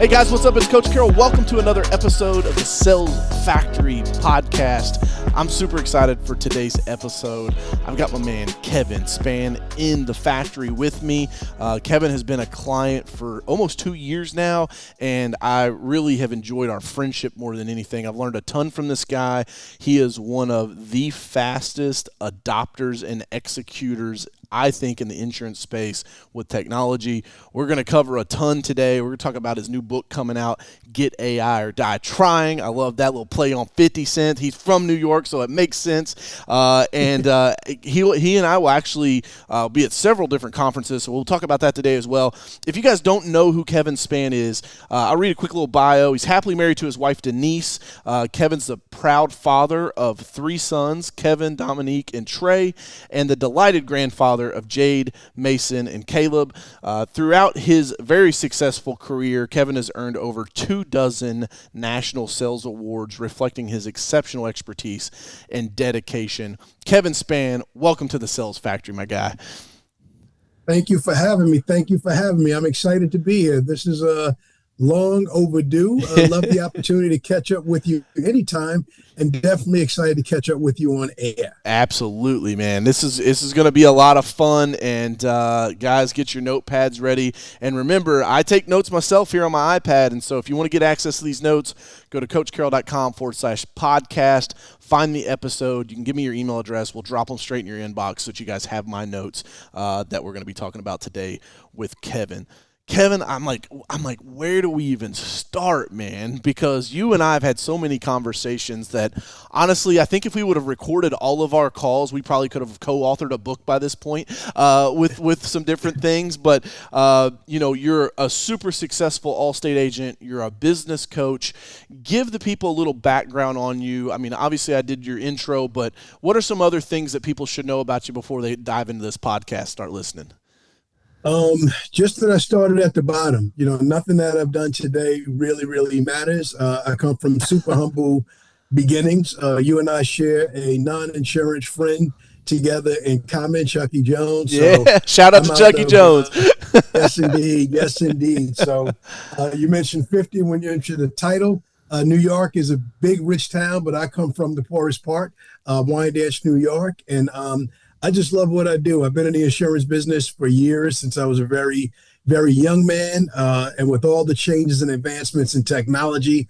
Hey guys, what's up? It's Coach Carroll. Welcome to another episode of the Sales Factory podcast. I'm super excited for today's episode. I've got my man Kevin Spann in the factory with me. Kevin has been a client for almost 2 years now, and I really have enjoyed our friendship more than anything. I've learned a ton from this guy. He is one of the fastest adopters and executors, I think, in the insurance space with technology. We're going to cover a ton today. We're going to talk about his new book coming out, Get AI or Die Trying. I love that little play on 50 Cent. He's from New York, so it makes sense. He and I will actually be at several different conferences, so we'll talk about that today as well. If you guys don't know who Kevin Spann is, I'll read a quick little bio. He's happily married to his wife, Denise. Kevin's the proud father of 3 sons, Kevin, Dominique, and Trey, and the delighted grandfather of Jade, Mason, and Caleb. Throughout his very successful career, Kevin has earned over 24 national sales awards, reflecting his exceptional expertise and dedication. Kevin Spann, welcome to the Sales Factory, my guy. Thank you for having me. I'm excited to be here. This is long overdue. I love the opportunity to catch up with you anytime, and definitely excited to catch up with you on air. Absolutely, man. This is going to be a lot of fun, and guys, get your notepads ready. And remember, I take notes myself here on my iPad, and so if you want to get access to these notes, go to coachcarroll.com/podcast. Find the episode. You can give me your email address. We'll drop them straight in your inbox so that you guys have my notes that we're going to be talking about today with Kevin. Kevin, I'm like, where do we even start, man? Because you and I have had so many conversations that, honestly, I think if we would have recorded all of our calls, we probably could have co-authored a book by this point with some different things. But, you're a super successful Allstate agent. You're a business coach. Give the people a little background on you. I mean, obviously, I did your intro, but what are some other things that people should know about you before they dive into this podcast, start listening? Just that I started at the bottom. Nothing that I've done today really matters. I come from super humble beginnings. You and I share a non-insurance friend together in common, Chucky Jones. Yeah, so shout out to Chucky Jones. Yes, indeed. So you mentioned 50 when you entered the title. New York is a big, rich town, but I come from the poorest part, Wyandanch, New York. And I just love what I do. I've been in the insurance business for years, since I was a very, very young man. And with all the changes and advancements in technology,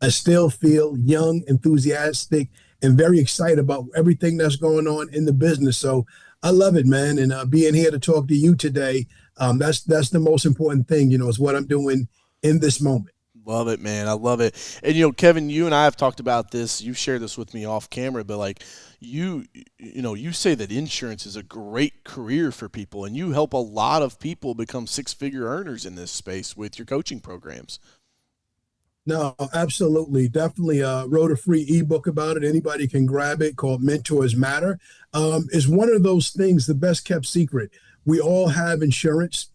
I still feel young, enthusiastic, and very excited about everything that's going on in the business. So I love it, man. And being here to talk to you today, that's the most important thing, is what I'm doing in this moment. Love it, man. I love it. And, Kevin, you and I have talked about this. You shared this with me off camera, but you say that insurance is a great career for people, and you help a lot of people become 6-figure earners in this space with your coaching programs. No, absolutely. Definitely wrote a free ebook about it. Anybody can grab it, called Mentors Matter. It's one of those things, the best kept secret. We all have insurance.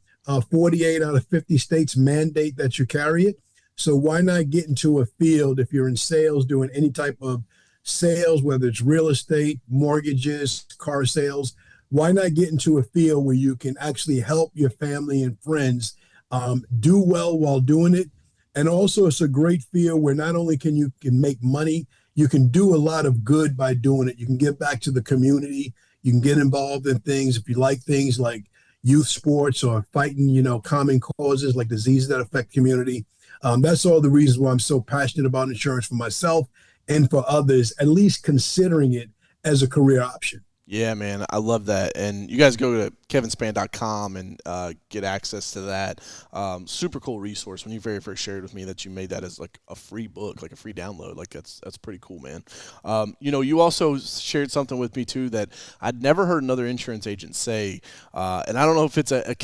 48 out of 50 states mandate that you carry it. So why not get into a field, if you're in sales, doing any type of sales, whether it's real estate, mortgages, car sales, why not get into a field where you can actually help your family and friends do well while doing it? And also, it's a great field where not only can you make money, you can do a lot of good by doing it. You can give back to the community. You can get involved in things. If you like things like youth sports or fighting, common causes like diseases that affect community. That's all the reasons why I'm so passionate about insurance for myself and for others, at least considering it as a career option. Yeah, man, I love that. And you guys go to kevinspann.com and get access to that. Super cool resource. When you very first shared with me that you made that as like a free book, like a free download, that's pretty cool, man. You also shared something with me too that I'd never heard another insurance agent say, and I don't know if it's a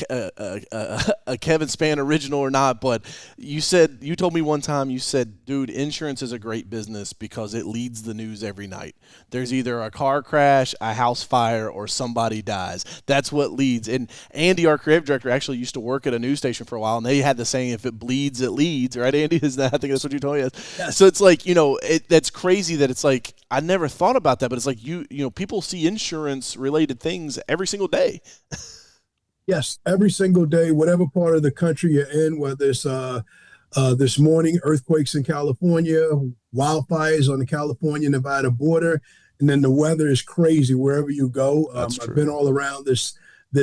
Kevin Spann original or not, but you told me one time, you said, dude, insurance is a great business because it leads the news every night. There's either a car crash, a house fire, or somebody dies. That's what leads. And Andy, our creative director, actually used to work at a news station for a while, and they had the saying, if it bleeds, it leads, right, Andy? I think that's what you told me. Yes. So it's like, that's crazy that it's like, I never thought about that, but it's like, people see insurance related things every single day. Yes, every single day, whatever part of the country you're in, whether it's This morning, earthquakes in California, wildfires on the California-Nevada border, and then the weather is crazy wherever you go. That's I've true. been all around this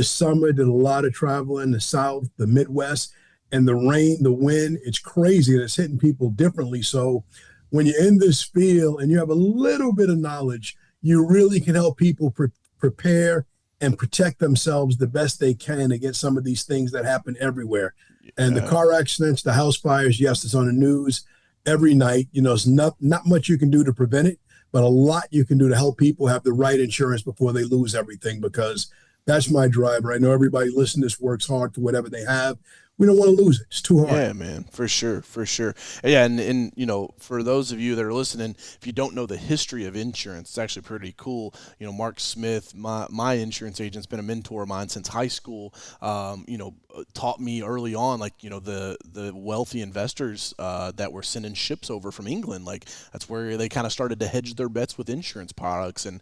summer, did a lot of travel in the South, the Midwest, and the rain, the wind, it's crazy and it's hitting people differently. So when you're in this field and you have a little bit of knowledge, you really can help people prepare and protect themselves the best they can against some of these things that happen everywhere. And the Yeah. car accidents, the house fires, yes, it's on the news every night. It's not much you can do to prevent it, but a lot you can do to help people have the right insurance before they lose everything. Because that's my driver. I know everybody listening to this works hard for whatever they have. We don't want to lose it. It's too hard. Yeah, man, for sure, for sure. Yeah, and for those of you that are listening, if you don't know the history of insurance, it's actually pretty cool. Mark Smith, my insurance agent's been a mentor of mine since high school. Taught me early on, like the wealthy investors that were sending ships over from England. Like that's where they kind of started to hedge their bets with insurance products. And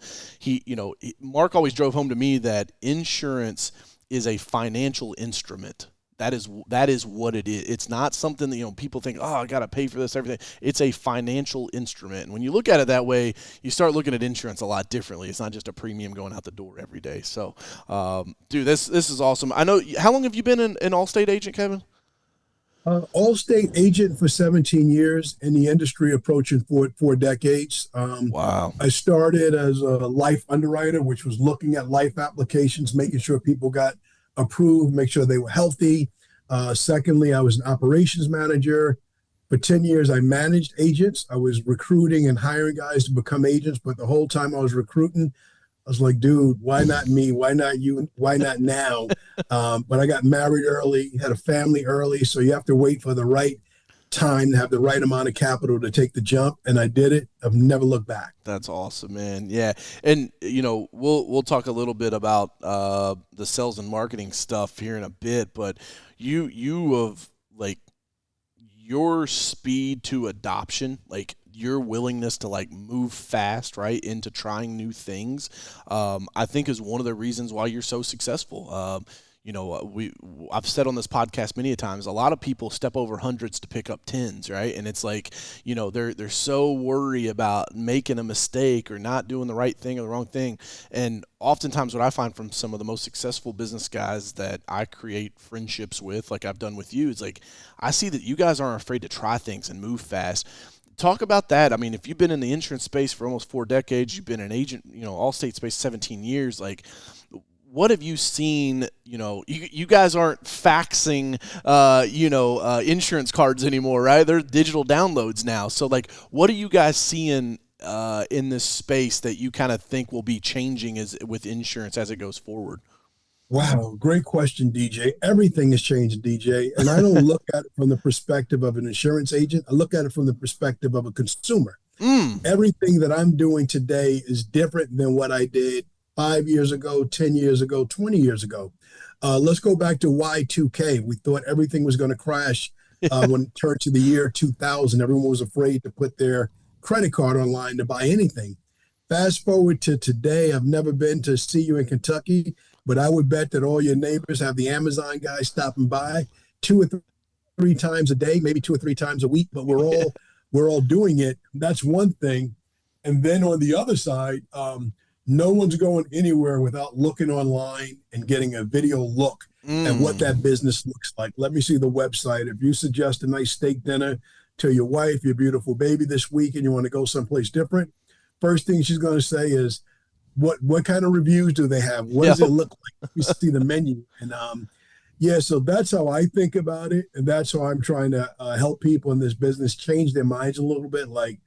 Mark always drove home to me that insurance is a financial instrument. That is what it is. It's not something that people think, oh, I got to pay for this, everything. It's a financial instrument, and when you look at it that way, you start looking at insurance a lot differently. It's not just a premium going out the door every day. So, dude, this is awesome. I know. How long have you been an Allstate agent, Kevin? Allstate agent for 17 years in the industry, approaching four decades. Wow, I started as a life underwriter, which was looking at life applications, making sure people got approved, make sure they were healthy. Secondly, I was an operations manager. For 10 years, I managed agents. I was recruiting and hiring guys to become agents, but the whole time I was recruiting, I was like, dude, why not me? Why not you? Why not now? But I got married early, had a family early. So you have to wait for the right time to have the right amount of capital to take the jump. And I did it. I've never looked back. that's awesome, man. Yeah, and we'll talk a little bit about the sales and marketing stuff here in a bit, but you have like your speed to adoption, like your willingness to like move fast, right, into trying new things, I think is one of the reasons why you're so successful. I've said on this podcast many a times, a lot of people step over hundreds to pick up tens, right? And it's like, they're so worried about making a mistake or not doing the right thing or the wrong thing. And oftentimes what I find from some of the most successful business guys that I create friendships with, like I've done with you, is like, I see that you guys aren't afraid to try things and move fast. Talk about that. I mean, if you've been in the insurance space for almost 4 decades, you've been an agent, Allstate space 17 years, like, what have you seen? You guys aren't faxing, insurance cards anymore, right? They're digital downloads now. So, like, what are you guys seeing in this space that you kind of think will be changing with insurance as it goes forward? Wow, great question, DJ. Everything has changed, DJ. And I don't look at it from the perspective of an insurance agent. I look at it from the perspective of a consumer. Mm. Everything that I'm doing today is different than what I did 5 years ago, 10 years ago, 20 years ago. Let's go back to Y2K. We thought everything was going to crash when it turned to the year 2000. Everyone was afraid to put their credit card online to buy anything. Fast forward to today. I've never been to see you in Kentucky, but I would bet that all your neighbors have the Amazon guy stopping by 2 or 3 times a day, maybe 2 or 3 times a week, but we're all doing it. That's one thing. And then on the other side, no one's going anywhere without looking online and getting a video look at what that Mm. business looks like. Let me see the website. If you suggest a nice steak dinner to your wife, your beautiful baby this week, and you want to go someplace different, first thing she's going to say is, what kind of reviews do they have? What Yep. does it look like? You see the menu, and yeah, so that's how I think about it, and that's how I'm trying to help people in this business change their minds a little bit. Like,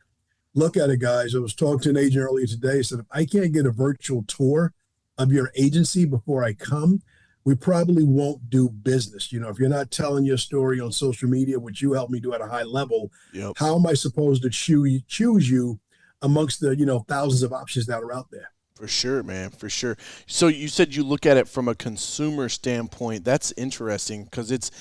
look at it, guys. I was talking to an agent earlier today. Said if I can't get a virtual tour of your agency before I come, we probably won't do business. If you're not telling your story on social media, which you help me do at a high level, Yep. how am I supposed to choose you amongst the thousands of options that are out there? For sure, man, for sure. So you said you look at it from a consumer standpoint. That's interesting because it's,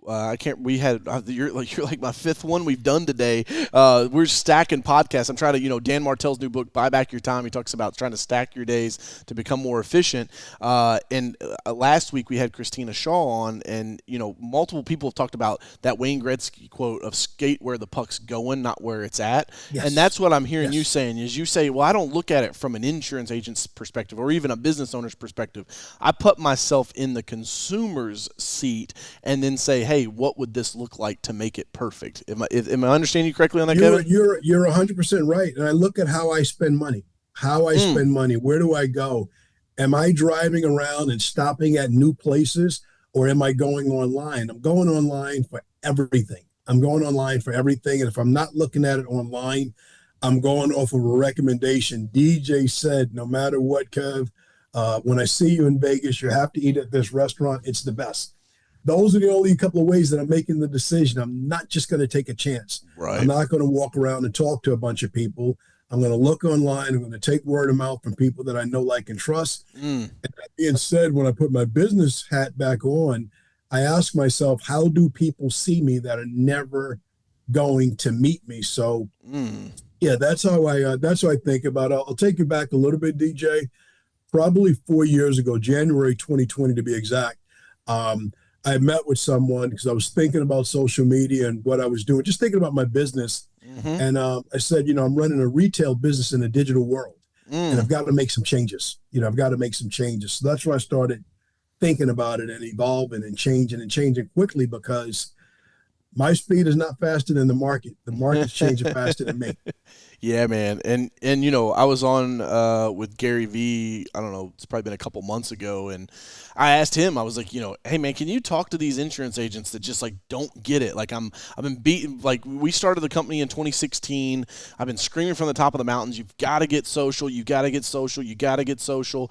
I can't. We had you're like my fifth one we've done today. We're stacking podcasts. I'm trying to, Dan Martell's new book, Buy Back Your Time. He talks about trying to stack your days to become more efficient. And last week we had Christina Shaw on, and multiple people have talked about that Wayne Gretzky quote of "skate where the puck's going, not where it's at." Yes. And that's what I'm hearing Yes. you saying. Is you say, well, I don't look at it from an insurance agent's perspective or even a business owner's perspective. I put myself in the consumer's seat and then say, hey, what would this look like to make it perfect? Am I understanding you correctly on that, Kevin? You're 100% right. And I look at how I spend money. Where do I go? Am I driving around and stopping at new places, or am I going online? I'm going online for everything. And if I'm not looking at it online, I'm going off of a recommendation. DJ said, no matter what, Kev, when I see you in Vegas, you have to eat at this restaurant. It's the best. Those are the only couple of ways that I'm making the decision. I'm not just going to take a chance. Right. I'm not going to walk around and talk to a bunch of people. I'm going to look online. I'm going to take word of mouth from people that I know, like, and trust. And that being said, when I put my business hat back on, I ask myself, how do people see me that are never going to meet me? So, yeah, that's how I think about it. I'll take you back a little bit, DJ. Probably 4 years ago, January 2020 to be exact. I met with someone because I was thinking about social media and what I was doing, just thinking about my business. And I said, I'm running a retail business in a digital world, and I've got to make some changes. So that's where I started thinking about it and evolving and changing quickly, because my speed is not faster than the market. The market's changing faster than me. Yeah, man. And I was on with Gary Vee, I don't know, it's probably been a couple months ago, and I asked him, I was like, hey man, can you talk to these insurance agents that just like don't get it? Like I've been beaten, like we started the company in 2016. I've been screaming from the top of the mountains, you've got to get social, you got to get social, you got to get social.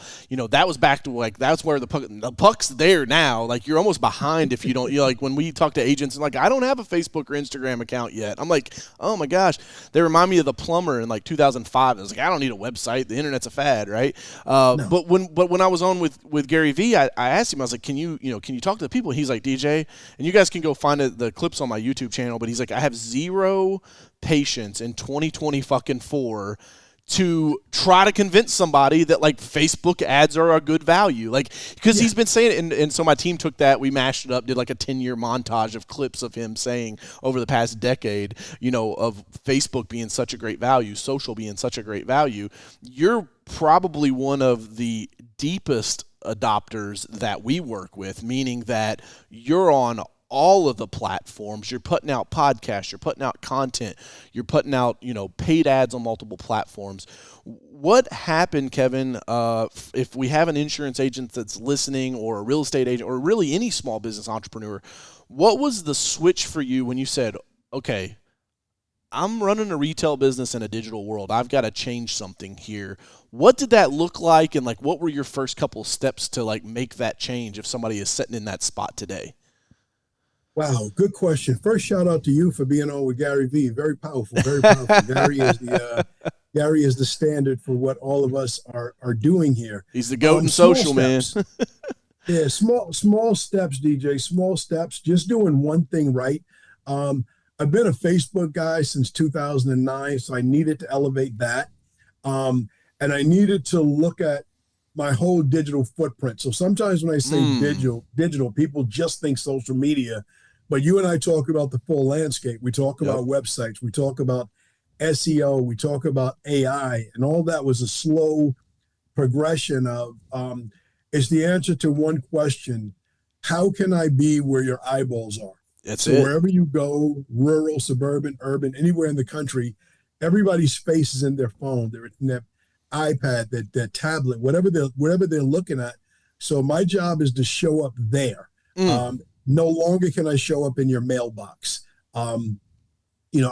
That was back to like, that's where the puck's there now. Like you're almost behind if you don't, like when we talk to agents and like, I don't have a Facebook or Instagram account yet. I'm like, oh my gosh, they remind me of the plumber in like 2005. I was like, I don't need a website. The internet's a fad, right? No. But when I was on with Gary Vee, I asked him, I was like, can you talk to the people? He's like, DJ, and you guys can go find the clips on my YouTube channel. But he's like, I have zero patience in 2024 to try to convince somebody that like Facebook ads are a good value, like because he's been saying it, and so my team took that, we mashed it up, did like a 10-year montage of clips of him saying over the past decade, of Facebook being such a great value, social being such a great value. You're probably one of the deepest adopters that we work with, meaning that you're on all of the platforms, you're putting out podcasts, you're putting out content, you're putting out, paid ads on multiple platforms. What happened, Kevin, if we have an insurance agent that's listening, or a real estate agent, or really any small business entrepreneur, what was the switch for you when you said, okay, I'm running a retail business in a digital world, I've got to change something here? What did that look like, and like what were your first couple steps to like make that change if somebody is sitting in that spot today? Wow, good question. First, shout out to you for being on with Gary Vee. Very powerful, very powerful. Gary is the standard for what all of us are doing here. He's the goat in social, man. Yeah, small steps, DJ. Small steps. Just doing one thing right. I've been a Facebook guy since 2009, so I needed to elevate that, and I needed to look at my whole digital footprint. So sometimes when I say digital, people just think social media. But you and I talk about the full landscape. We talk about websites. We talk about SEO. We talk about AI. And all that was a slow progression of, it's the answer to one question: how can I be where your eyeballs are? That's so it. Wherever you go, rural, suburban, urban, anywhere in the country, everybody's face is in their phone, their iPad, their tablet, whatever they're looking at. So my job is to show up there. No longer can I show up in your mailbox. I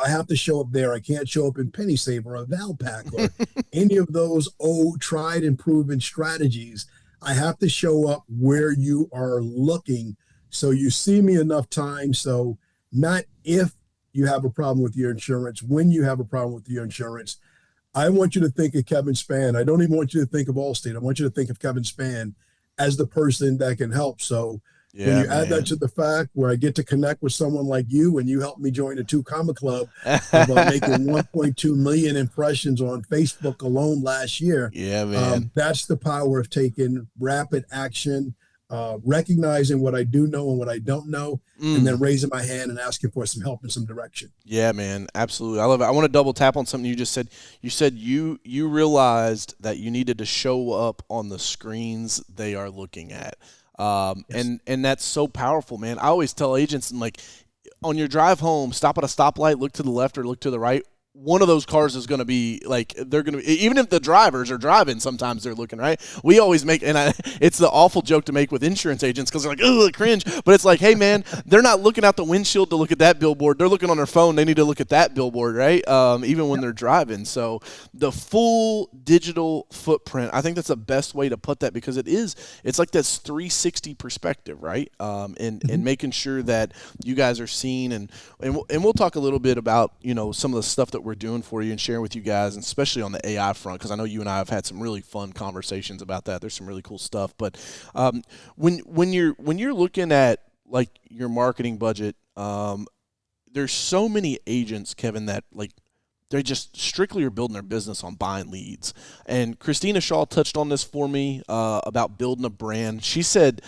have to show up there. I can't show up in Penny Saver or Valpak or any of those old tried and proven strategies. I have to show up where you are looking, so you see me enough times. So not if you have a problem with your insurance, when you have a problem with your insurance. I want you to think of Kevin Spann. I don't even want you to think of Allstate. I want you to think of Kevin Spann as the person that can help. So When Yeah, you add that man. to the fact where I get to connect with someone like you and you helped me join the Two Comma Club of making 1.2 million impressions on Facebook alone last year, Yeah, man. that's the power of taking rapid action, recognizing what I do know and what I don't know, and then Mm. raising my hand and asking for some help and some direction. Yeah, man, absolutely. I love it. I want to double tap on something you just said. You said you realized that you needed to show up on the screens they are looking at. Yes. And that's so powerful, man. I always tell agents, and like, on your drive home, stop at a stoplight, look to the left or look to the right. One of those cars is going to be like, they're going to be, even if the drivers are driving, sometimes they're looking, right. We always make, it's the awful joke to make with insurance agents because they're like, oh, cringe. But it's like, hey, man, they're not looking out the windshield to look at that billboard. They're looking on their phone. They need to look at that billboard, right? Even when Yep. they're driving. So the full digital footprint, I think that's the best way to put that because it's like this 360 perspective, right? And Mhm. making sure that you guys are seen and we'll talk a little bit about some of the stuff that we're doing for you and sharing with you guys, and especially on the AI front, because I know you and I have had some really fun conversations about that. There's some really cool stuff. But when you're looking at like your marketing budget, there's so many agents, Kevin, that like they just strictly are building their business on buying leads. And Christina Shaw touched on this for me about building a brand. She said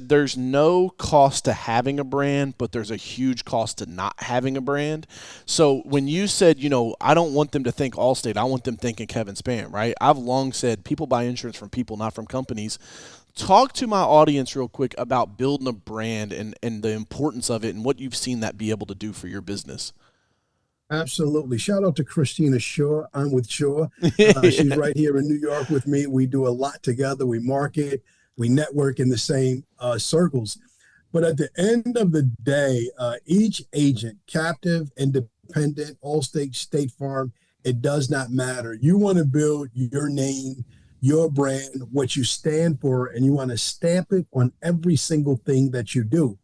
there's no cost to having a brand, but there's a huge cost to not having a brand. So when you said, I don't want them to think Allstate, I want them thinking Kevin Spann, right? I've long said people buy insurance from people, not from companies. Talk to my audience real quick about building a brand and the importance of it and what you've seen that be able to do for your business. Absolutely. Shout out to Christina Shaw. I'm with Shaw. She's right here in New York with me. We do a lot together. We market, we network in the same circles. But at the end of the day, each agent, captive, independent, Allstate, State Farm, it does not matter. You want to build your name, your brand, what you stand for, and you want to stamp it on every single thing that you do.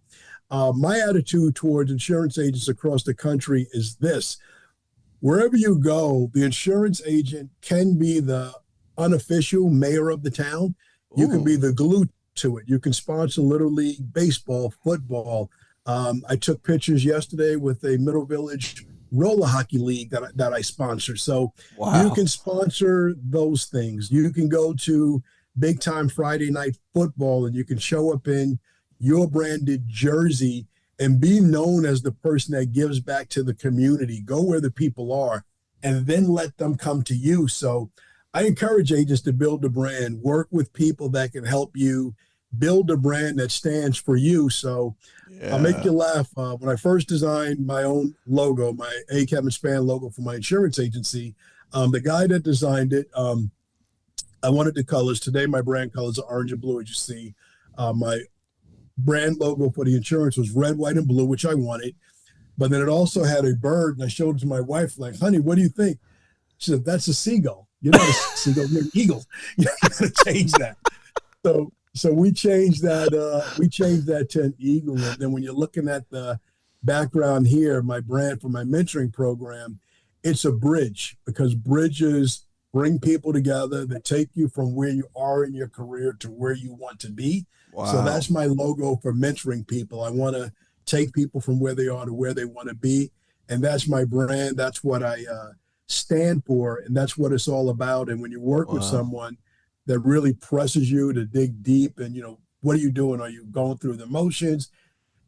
My attitude towards insurance agents across the country is this: wherever you go, the insurance agent can be the unofficial mayor of the town. You can be Ooh, the glue to it. You can sponsor Little League baseball, football. I took pictures yesterday with a Middle Village roller hockey league that I sponsor. So you wow. can sponsor those things. You can go to big time Friday night football and you can show up in your branded jersey and be known as the person that gives back to the community. Go where the people are and then let them come to you. So I encourage agents to build a brand, work with people that can help you build a brand that stands for you. So I'll make Yeah. you laugh. When I first designed my own logo, my A. Kevin Spann logo for my insurance agency, the guy that designed it, I wanted the colors. Today, my brand colors are orange and blue, as you see. My brand logo for the insurance was red, white, and blue, which I wanted. But then it also had a bird, and I showed it to my wife, like, honey, what do you think? She said, that's a seagull. You're not a seagull, you're an eagle. You gotta change that. So we changed that. We changed that to an eagle. And then when you're looking at the background here, my brand for my mentoring program, it's a bridge because bridges bring people together that take you from where you are in your career to where you want to be. So Wow. that's my logo for mentoring people. I want to take people from where they are to where they want to be, and that's my brand. That's what I stand for, and that's what it's all about. And when you work with Wow. someone that really presses you to dig deep and what are you doing? Are you going through the motions?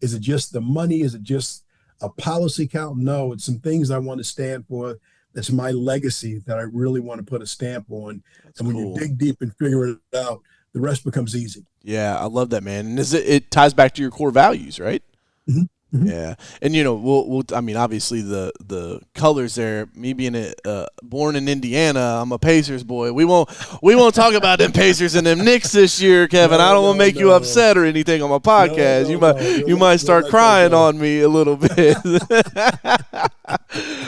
Is it just the money? Is it just a policy count? No, it's some things I want to stand for. That's my legacy that I really want to put a stamp on. That's And when you cool. dig deep and figure it out, the rest becomes easy. Yeah, I love that, man. And it ties back to your core values, right? Mm-hmm. Mm-hmm. Yeah, and we'll. I mean, obviously the colors there. Me being born in Indiana, I'm a Pacers boy. We won't talk about them Pacers and them Knicks this year, Kevin. I No, don't want to no, make you no, upset or anything on my no, podcast. no, no. You might We'll start let that crying go. on me a little bit.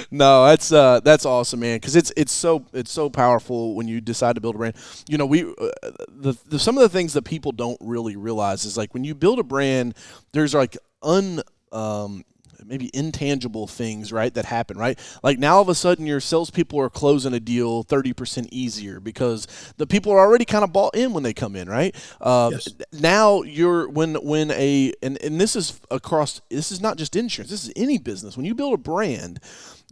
No, that's awesome, man. Because it's so powerful when you decide to build a brand. We some of the things that people don't really realize is like when you build a brand, there's like un maybe intangible things, right, that happen, right? Like now all of a sudden your salespeople are closing a deal 30% easier because the people are already kind of bought in when they come in, right? Yes. Now you're when and this is across, this is not just insurance, this is any business. When you build a brand,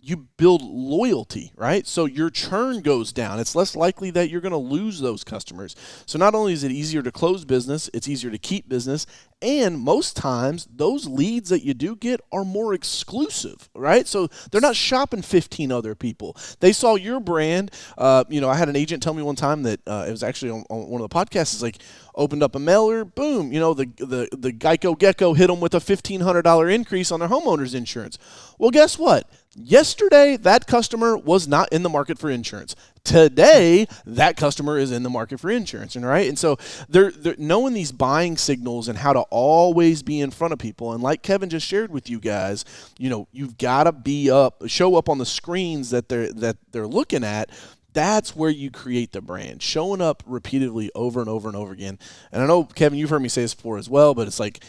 you build loyalty, right? So your churn goes down. It's less likely that you're going to lose those customers. So not only is it easier to close business, it's easier to keep business. And most times, those leads that you do get are more exclusive, right? So they're not shopping 15 other people. They saw your brand. I had an agent tell me one time that it was actually on one of the podcasts. It's like, opened up a mailer, boom, the Geico Gecko hit them with a $1,500 increase on their homeowner's insurance. Well, guess what? Yesterday, that customer was not in the market for insurance. Today, that customer is in the market for insurance, right? And so they're knowing these buying signals and how to always be in front of people. And like Kevin just shared with you guys, you've got to show up on the screens that they're looking at. That's where you create the brand, showing up repeatedly over and over and over again. And I know, Kevin, you've heard me say this before as well, but it's like,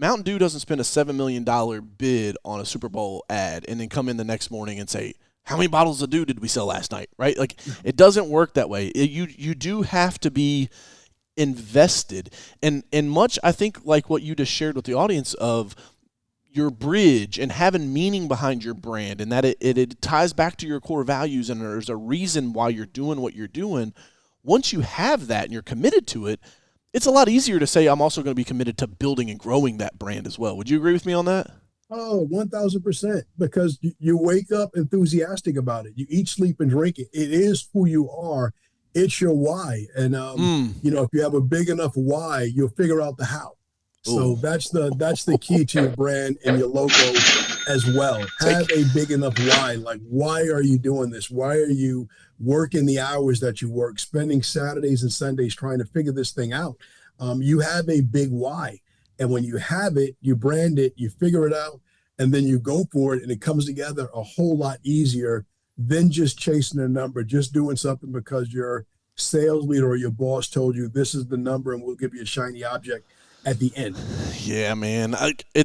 Mountain Dew doesn't spend a $7 million bid on a Super Bowl ad and then come in the next morning and say, how many bottles of Dew did we sell last night, right? Like, it doesn't work that way. You do have to be invested. And much, I think, like what you just shared with the audience of your bridge and having meaning behind your brand, and that it ties back to your core values, and there's a reason why you're doing what you're doing. Once you have that and you're committed to it, it's a lot easier to say, I'm also going to be committed to building and growing that brand as well. Would you agree with me on that? Oh, 1000%. Because you wake up enthusiastic about it. You eat, sleep, and drink it. It is who you are. It's your why. And, if you have a big enough why, you'll figure out the how. So that's the key to your brand and your logo as well. Have a big enough why. Like, why are you doing this? Why are you working the hours that you work, spending Saturdays and Sundays trying to figure this thing out? You have a big why. And when you have it, you brand it, you figure it out, and then you go for it, and it comes together a whole lot easier than just chasing a number, just doing something because your sales leader or your boss told you this is the number and we'll give you a shiny object at the end. Yeah, man.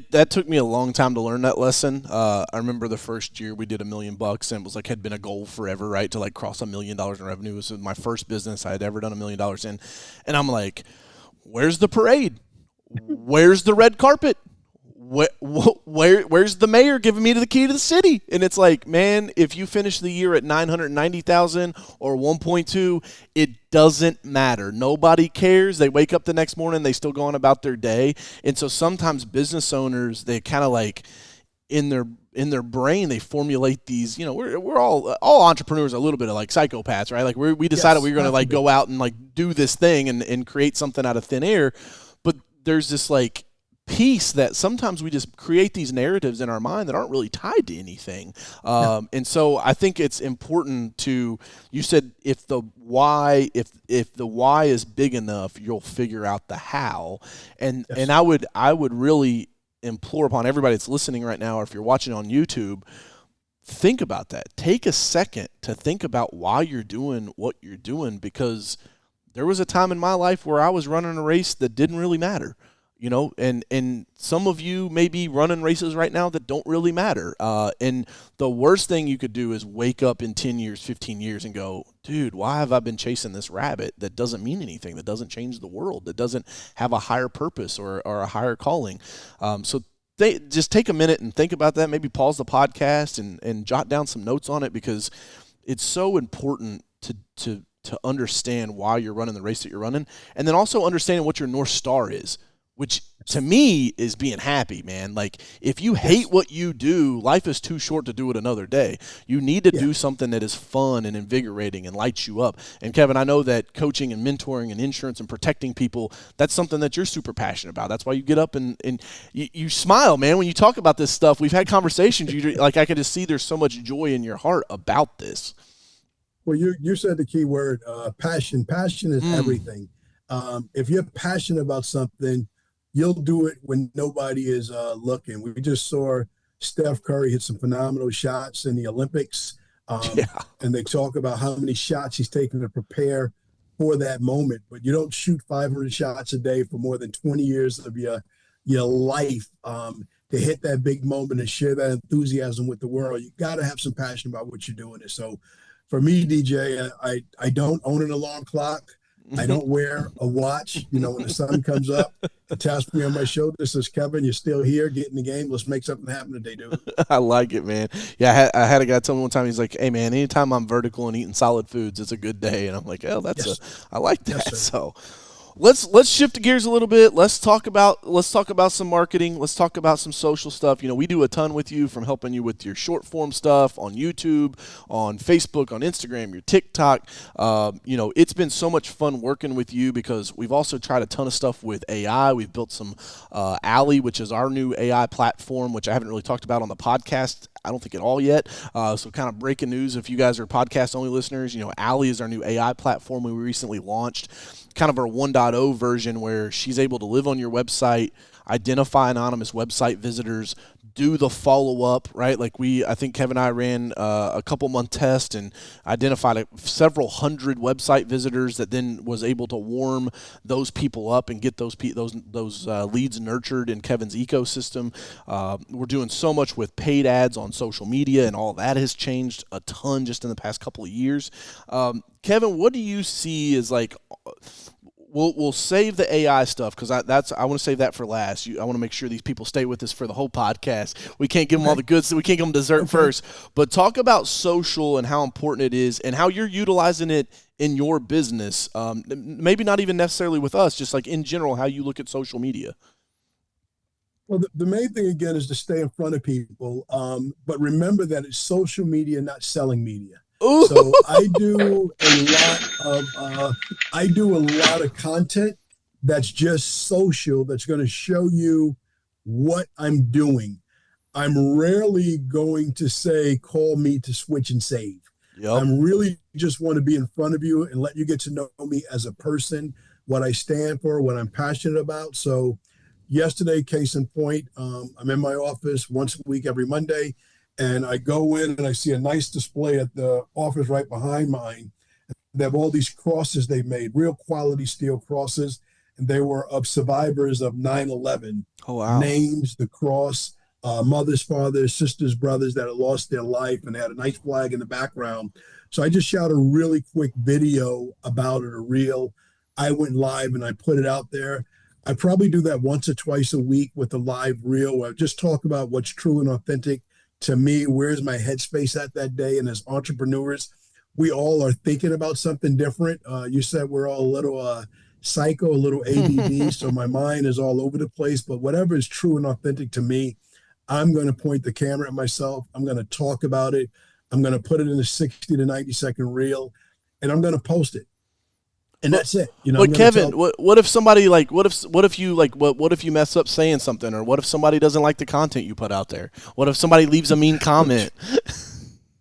That took me a long time to learn that lesson. I remember the first year we did $1 million, and it was like had been a goal forever, right, to like cross $1 million in revenue. This was my first business I had ever done $1 million in, and I'm like, where's the parade? Where's the red carpet? Where's the mayor giving me the key to the city? And it's like, man, if you finish the year at 990,000 or 1.2, it doesn't matter. Nobody cares. They wake up the next morning, they still go on about their day. And so sometimes business owners, they kind of like in their brain, they formulate these, we're all entrepreneurs are a little bit of like psychopaths, right? Like we decided we were going to like go out and like do this thing and create something out of thin air. But there's this like piece that sometimes we just create these narratives in our mind that aren't really tied to anything. And so I think it's important to, you said if the why is big enough, you'll figure out the how. And I would really implore upon everybody that's listening right now, or if you're watching on YouTube, think about that. Take a second to think about why you're doing what you're doing, because there was a time in my life where I was running a race that didn't really matter. And some of you may be running races right now that don't really matter. And the worst thing you could do is wake up in 10 years, 15 years and go, dude, why have I been chasing this rabbit that doesn't mean anything, that doesn't change the world, that doesn't have a higher purpose or a higher calling? So just take a minute and think about that. Maybe pause the podcast and jot down some notes on it, because it's so important to understand why you're running the race that you're running, and then also understanding what your North Star is, which to me is being happy, man. Like, if you hate what you do, life is too short to do it another day. You need to do something that is fun and invigorating and lights you up. And Kevin, I know that coaching and mentoring and insurance and protecting people, that's something that you're super passionate about. That's why you get up and you smile, man, when you talk about this stuff. We've had conversations. Like, I can just see there's so much joy in your heart about this. Well, you said the key word, passion. Passion is everything. If you're passionate about something, you'll do it when nobody is looking. We just saw Steph Curry hit some phenomenal shots in the Olympics. And they talk about how many shots he's taken to prepare for that moment. But you don't shoot 500 shots a day for more than 20 years of your life. to hit that big moment and share that enthusiasm with the world, you got to have some passion about what you're doing. And so for me, DJ, I don't own an alarm clock. I don't wear a watch. You know, when the sun comes up, it taps me on my shoulder, says, Kevin, you're still here, get in the game. Let's make something happen today, dude. I like it, man. Yeah, I had a guy tell me one time, he's like, hey, man, anytime I'm vertical and eating solid foods, it's a good day. And I'm like, oh, I like that. Yes, so let's shift gears a little bit. Let's talk about some marketing. Let's talk about some social stuff. You know, we do a ton with you, from helping you with your short form stuff on YouTube, on Facebook, on Instagram, your TikTok. You know, it's been so much fun working with you, because we've also tried a ton of stuff with AI. We've built some Alley, which is our new AI platform, which I haven't really talked about on the podcast, I don't think at all yet. So kind of breaking news, if you guys are podcast only listeners, you know, Alley is our new AI platform we recently launched. Kind of our 1.0 version, where she's able to live on your website, identify anonymous website visitors, do the follow-up, right? Like I think Kevin and I ran a couple-month test and identified several hundred website visitors that then was able to warm those people up and get those leads nurtured in Kevin's ecosystem. We're doing so much with paid ads on social media, and all that has changed a ton just in the past couple of years. Kevin, what do you see as like? We'll save the AI stuff, because I want to save that for last. I want to make sure these people stay with us for the whole podcast. We can't give them all the goods, so we can't give them dessert first. But talk about social and how important it is, and how you're utilizing it in your business. Maybe not even necessarily with us, just like in general, how you look at social media. Well, the main thing, again, is to stay in front of people. But remember that it's social media, not selling media. Ooh. So I do a lot of content that's just social, that's going to show you what I'm doing. I'm rarely going to say, call me to switch and save. Yep. I'm really just want to be in front of you and let you get to know me as a person, what I stand for, what I'm passionate about. So yesterday, case in point, I'm in my office once a week, every Monday. And I go in and I see a nice display at the office right behind mine. They have all these crosses they made, real quality steel crosses. And they were of survivors of 9/11. Oh, wow. Names, the cross, mothers, fathers, sisters, brothers that had lost their life, and they had a nice flag in the background. So I just shot a really quick video about it, a reel. I went live and I put it out there. I probably do that once or twice a week with a live reel, where I just talk about what's true and authentic to me. Where's my headspace at that day? And as entrepreneurs, we all are thinking about something different. You said we're all a little psycho, a little ADD, so my mind is all over the place. But whatever is true and authentic to me, I'm going to point the camera at myself. I'm going to talk about it. I'm going to put it in a 60 to 90 second reel, and I'm going to post it. And that's it. You know, but Kevin, what if somebody what if you mess up saying something, or what if somebody doesn't like the content you put out there? What if somebody leaves a mean comment?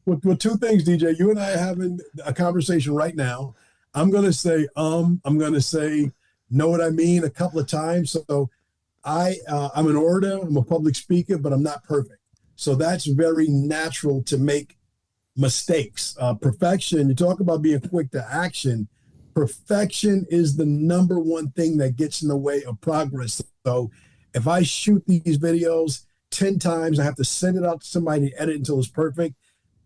Well, two things, DJ. You and I are having a conversation right now. I'm going to say, I'm going to say, know what I mean, a couple of times. So I'm an orator, I'm a public speaker, but I'm not perfect. So that's very natural to make mistakes. Perfection, you talk about being quick to action. Perfection is the number one thing that gets in the way of progress. So if I shoot these videos 10 times, I have to send it out to somebody to edit until it's perfect.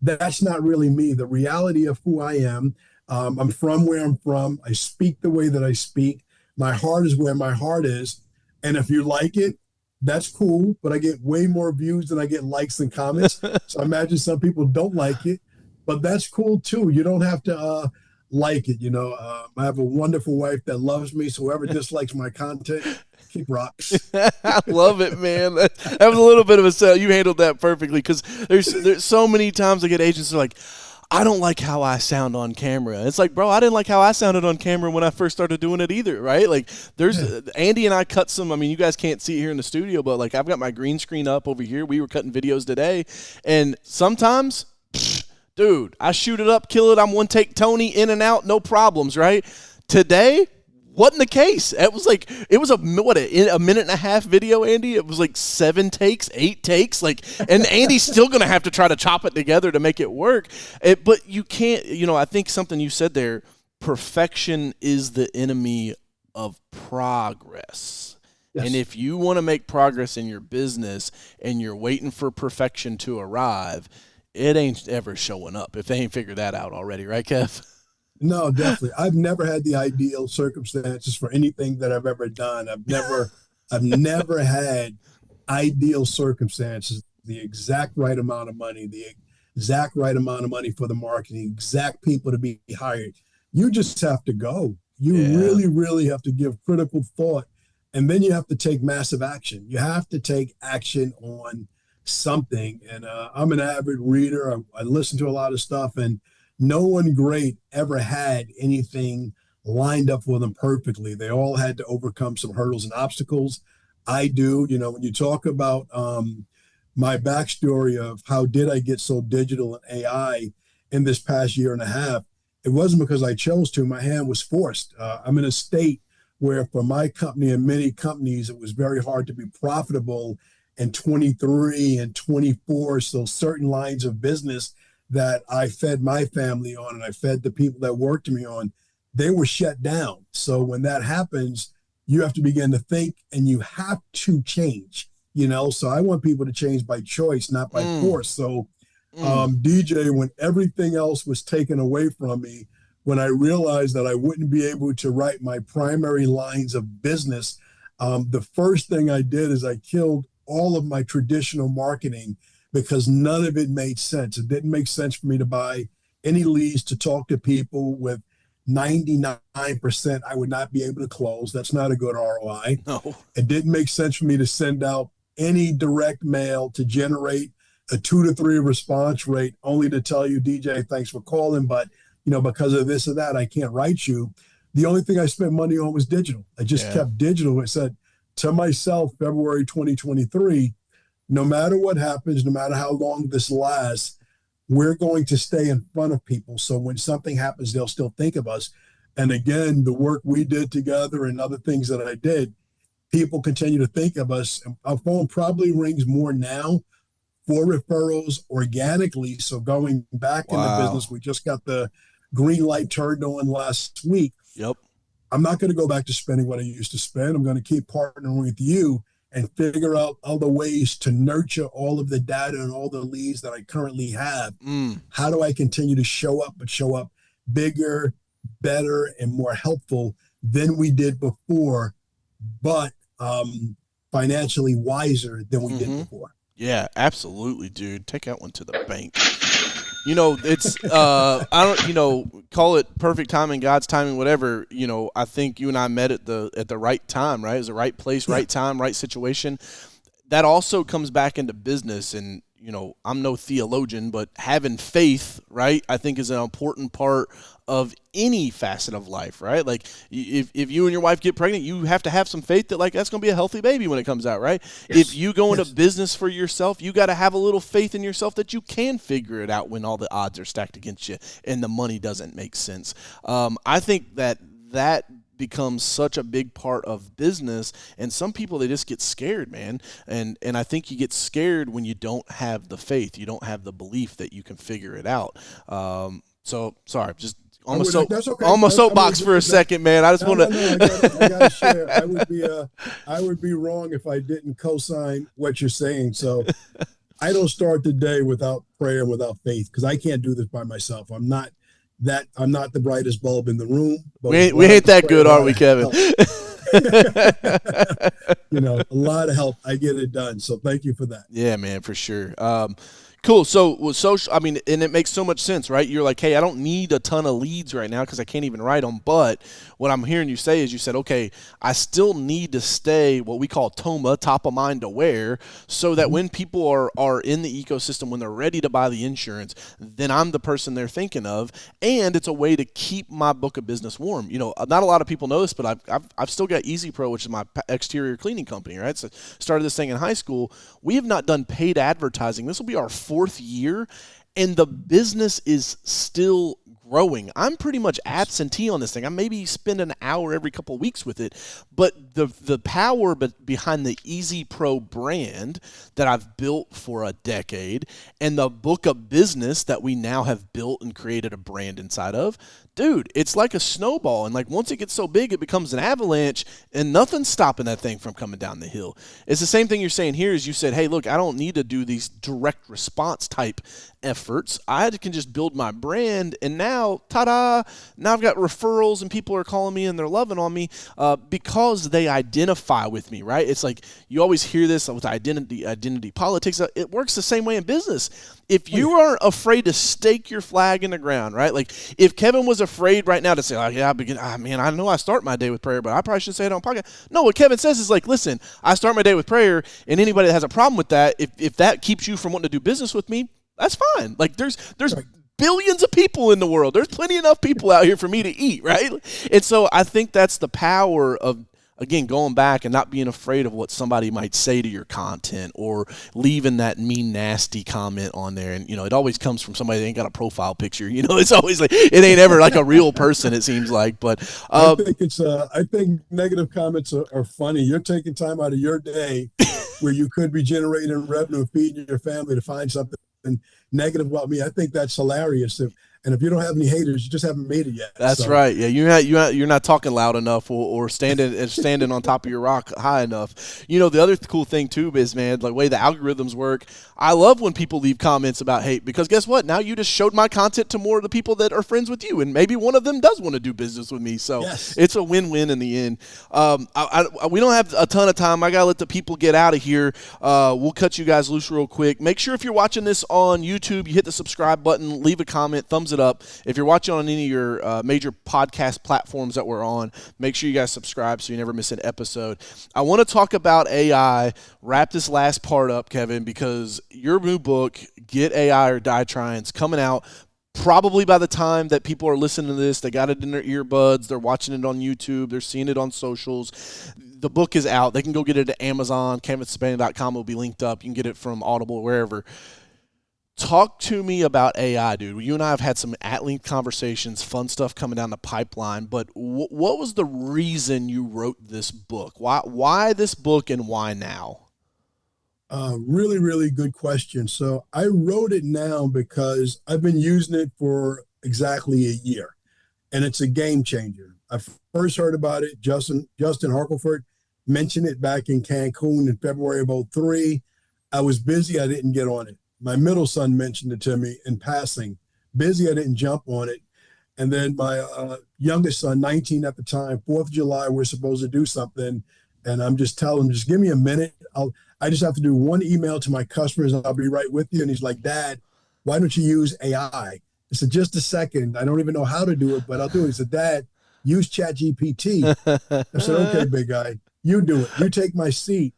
That's not really me. The reality of who I am, I'm from where I'm from. I speak the way that I speak. My heart is where my heart is. And if you like it, that's cool. But I get way more views than I get likes and comments. So I imagine some people don't like it, but that's cool too. You don't have to like it. You know, I have a wonderful wife that loves me. So whoever dislikes my content, kick rocks. I love it, man. That was a little bit of a sell. You handled that perfectly, because there's so many times I get agents who are like, I don't like how I sound on camera. It's like, bro, I didn't like how I sounded on camera when I first started doing it either, right? Like, Andy and I cut some, I mean, you guys can't see it here in the studio, but like, I've got my green screen up over here. We were cutting videos today, and sometimes, dude, I shoot it up, kill it. I'm one take Tony, in and out, no problems, right? Today, wasn't the case. It was a minute and a half video, Andy. It was like 7 takes, 8 takes, like, and Andy's still gonna have to try to chop it together to make it work. But you can't. You know, I think something you said there. Perfection is the enemy of progress. And Yes. if you want to make progress in your business and you're waiting for perfection to arrive, it ain't ever showing up if they ain't figured that out already, right, Kev? No, definitely. I've never had the ideal circumstances for anything that I've ever done. I've never had ideal circumstances, the exact right amount of money, the exact right amount of money for the marketing, exact people to be hired. You just have to go. You Yeah. really, really have to give critical thought. And then you have to take massive action. You have to take action on something. And I'm an avid reader. I listen to a lot of stuff, and no one great ever had anything lined up for them perfectly. They all had to overcome some hurdles and obstacles. I do. You know, when you talk about my backstory of how did I get so digital and AI in this past year and a half, it wasn't because I chose to. My hand was forced. I'm in a state where, for my company and many companies, it was very hard to be profitable in 23 and 24. So certain lines of business that I fed my family on and I fed the people that worked me on, they were shut down. So when that happens, you have to begin to think and you have to change, you know. So I want people to change by choice, not by Mm, force. So mm. DJ, when everything else was taken away from me, when I realized that I wouldn't be able to write my primary lines of business, the first thing I did is I killed all of my traditional marketing because none of it made sense. It didn't make sense for me to buy any leads to talk to people with 99% I would not be able to close. That's not a good ROI. No. It didn't make sense for me to send out any direct mail to generate a 2 to 3 response rate, only to tell you, DJ, thanks for calling, but you know, because of this or that, I can't write you. The only thing I spent money on was digital. I just Yeah. kept digital. I said to myself, February 2023, no matter what happens, no matter how long this lasts, we're going to stay in front of people. So when something happens, they'll still think of us. And again, the work we did together and other things that I did, people continue to think of us. Our phone probably rings more now for referrals organically. So going back into business, Wow. we just got the green light turned on last week. Yep. I'm not going to go back to spending what I used to spend. I'm going to keep partnering with you and figure out other ways to nurture all of the data and all the leads that I currently have. Mm. How do I continue to show up, but show up bigger, better, and more helpful than we did before, but financially wiser than we did Mm-hmm. before? Yeah, absolutely, dude. Take that one to the bank. It's I don't call it perfect timing, God's timing, whatever. I think you and I met at the right time, right? It was the right place, Yeah. right time, right situation. That also comes back into business, and I'm no theologian, but having faith, right, I think is an important part of any facet of life, right? Like if you and your wife get pregnant, you have to have some faith that, like, that's going to be a healthy baby when it comes out, right? If Yes. you go into Yes. business for yourself, you got to have a little faith in yourself that you can figure it out when all the odds are stacked against you and the money doesn't make sense. I think that becomes such a big part of business, and some people, they just get scared, man. And I think you get scared when you don't have the faith, you don't have the belief that you can figure it out. So sorry, just I would. That's okay. on my I'm gonna soapbox agree for a with that. second, man. I just No, want no, no. I got to share. to I would be wrong if I didn't co-sign what you're saying. So I don't start the day without prayer and without faith because I can't do this by myself. I'm not the brightest bulb in the room, but with a we lot ain't of that prayer, good, a are lot we, of Kevin? help. A lot of help, I get it done. So thank you for that. Yeah, man, for sure. Cool. So with social, I mean, and it makes so much sense, right? You're like, hey, I don't need a ton of leads right now because I can't even write them. But what I'm hearing you say is, you said, okay, I still need to stay what we call TOMA, top of mind aware, so that Mhm. when people are in the ecosystem, when they're ready to buy the insurance, then I'm the person they're thinking of, and it's a way to keep my book of business warm. Not a lot of people know this, but I've still got Easy Pro, which is my exterior cleaning company, right? So started this thing in high school. We have not done paid advertising. This will be our 4th year, and the business is still growing. I'm pretty much Yes. absentee on this thing. I maybe spend an hour every couple of weeks with it, but the power behind the Easy Pro brand that I've built for a decade, and the book of business that we now have built and created a brand inside of, dude, it's like a snowball. And like once it gets so big, it becomes an avalanche and nothing's stopping that thing from coming down the hill. It's the same thing you're saying here is you said, hey, look, I don't need to do these direct response type efforts. I can just build my brand, and now, ta-da, now I've got referrals and people are calling me and they're loving on me because they identify with me, right? It's like you always hear this with identity politics. It works the same way in business. If you aren't afraid to stake your flag in the ground, right? Like if Kevin was afraid right now to say, like, yeah, man, I know I start my day with prayer, but I probably should say it on podcast. No, what Kevin says is like, listen, I start my day with prayer, and anybody that has a problem with that, if that keeps you from wanting to do business with me, that's fine. Like there's billions of people in the world. There's plenty enough people out here for me to eat, right? And so I think that's the power of, again, going back and not being afraid of what somebody might say to your content or leaving that mean, nasty comment on there. And, it always comes from somebody that ain't got a profile picture. It's always like, it ain't ever like a real person, it seems like. But I think negative comments are funny. You're taking time out of your day where you could be generating revenue, feeding your family to find something negative about me. I think that's hilarious. If you don't have any haters, you just haven't made it yet. That's right. Yeah, you're not talking loud enough or standing on top of your rock high enough. The other cool thing too is, man, like the way the algorithms work. I love when people leave comments about hate, because guess what? Now you just showed my content to more of the people that are friends with you, and maybe one of them does want to do business with me. So It's a win-win in the end. We don't have a ton of time. I gotta let the people get out of here. We'll cut you guys loose real quick. Make sure if you're watching this on YouTube, you hit the subscribe button, leave a comment, thumbs it up. If you're watching on any of your major podcast platforms that we're on, make sure you guys subscribe so you never miss an episode. I want to talk about AI, wrap this last part up, Kevin, because your new book, Get AI or Die Trying, is coming out. Probably by the time that people are listening to this, they got it in their earbuds, they're watching it on YouTube, they're seeing it on socials. The book is out. They can go get it at Amazon. KevinSpann.com will be linked up. You can get it from Audible, wherever. Talk to me about AI, dude. You and I have had some at-length conversations, fun stuff coming down the pipeline, but what was the reason you wrote this book? Why this book and why now? Really, really good question. So I wrote it now because I've been using it for exactly a year, and it's a game changer. I first heard about it. Justin Harkelford mentioned it back in Cancun in February of 2003. I was busy. I didn't get on it. My middle son mentioned it to me in passing. Busy, I didn't jump on it. And then my youngest son, 19 at the time, 4th of July, we're supposed to do something. And I'm just telling him, just give me a minute. I just have to do one email to my customers and I'll be right with you. And he's like, Dad, why don't you use AI? I said, just a second. I don't even know how to do it, but I'll do it. He said, Dad, use ChatGPT. I said, okay, big guy, you do it. You take my seat.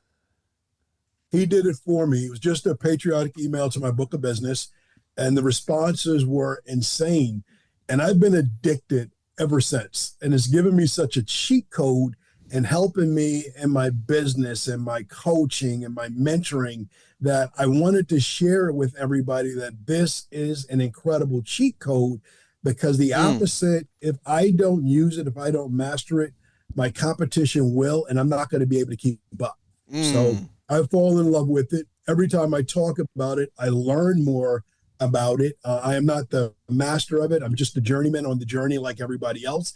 He did it for me. It was just a patriotic email to my book of business, and the responses were insane. And I've been addicted ever since. And it's given me such a cheat code and helping me in my business and my coaching and my mentoring that I wanted to share it with everybody that this is an incredible cheat code, because the opposite, if I don't use it, if I don't master it, my competition will, and I'm not going to be able to keep up. So I fall in love with it. Every time I talk about it, I learn more about it. I am not the master of it. I'm just a journeyman on the journey like everybody else.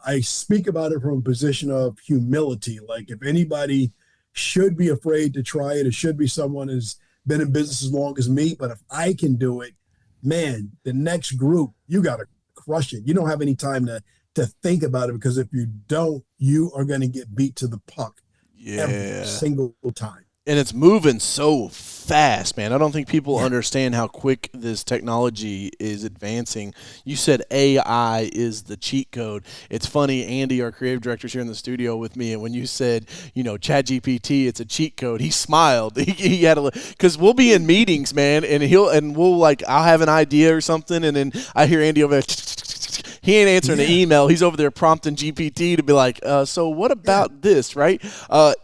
I speak about it from a position of humility. Like if anybody should be afraid to try it, it should be someone who's been in business as long as me. But if I can do it, man, the next group, you got to crush it. You don't have any time to think about it, because if you don't, you are going to get beat to the puck. Every single time. And it's moving so fast, man. I don't think people understand how quick this technology is advancing. You said AI is the cheat code. It's funny, Andy, our creative director, is here in the studio with me, and when you said, ChatGPT, it's a cheat code, he smiled. He had because we'll be in meetings, man, and I'll have an idea or something, and then I hear Andy over there. He ain't answering the email. He's over there prompting GPT to be like, so what about this, right?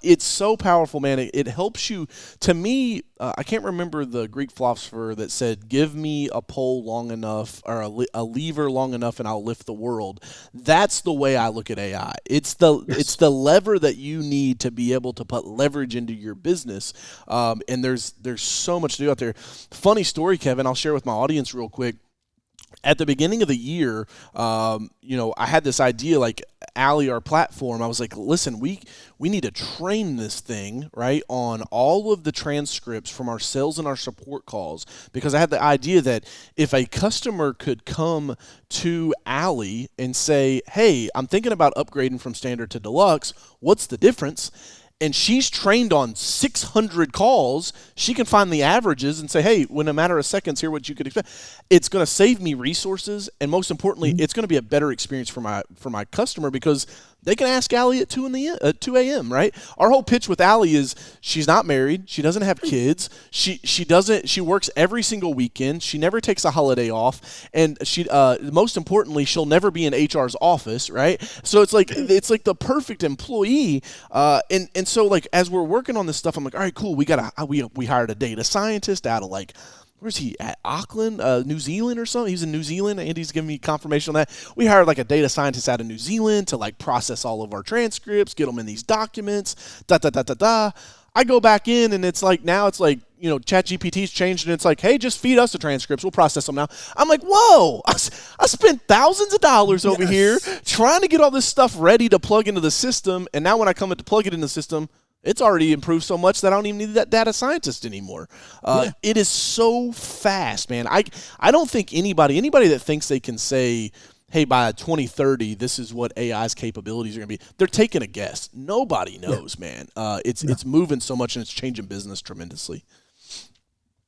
It's so powerful, man. It helps you. To me, I can't remember the Greek philosopher that said, give me a pole long enough or a lever long enough and I'll lift the world. That's the way I look at AI. It's the lever that you need to be able to put leverage into your business. And there's so much to do out there. Funny story, Kevin, I'll share with my audience real quick. at the beginning of the year, I had this idea, like Allie, our platform. I was like, listen, we need to train this thing, right, on all of the transcripts from our sales and our support calls, because I had the idea that if a customer could come to Allie and say, hey, I'm thinking about upgrading from standard to deluxe, what's the difference? And she's trained on 600 calls, she can find the averages and say, hey, in a matter of seconds, here what you could expect. It's going to save me resources, and most importantly, it's going to be a better experience for my customer, because they can ask Allie at 2 a.m., right? Our whole pitch with Allie is she's not married, she doesn't have kids, she works every single weekend, she never takes a holiday off, and she most importantly, she'll never be in HR's office, right? So it's like the perfect employee, and so like as we're working on this stuff, I'm like, all right, cool, we hired a data scientist out of like, where's he at? Auckland, New Zealand or something? He's in New Zealand. Andy's giving me confirmation on that. We hired like a data scientist out of New Zealand to like process all of our transcripts, get them in these documents, I go back in and it's like, now it's like, ChatGPT's changed and it's like, hey, just feed us the transcripts. We'll process them now. I'm like, whoa, I spent thousands of dollars over here trying to get all this stuff ready to plug into the system. And now when I come to plug it in the system, it's already improved so much that I don't even need that data scientist anymore. It is so fast, man. I don't think anybody that thinks they can say, hey, by 2030, this is what AI's capabilities are going to be, they're taking a guess. Nobody knows, man. It's moving so much, and it's changing business tremendously.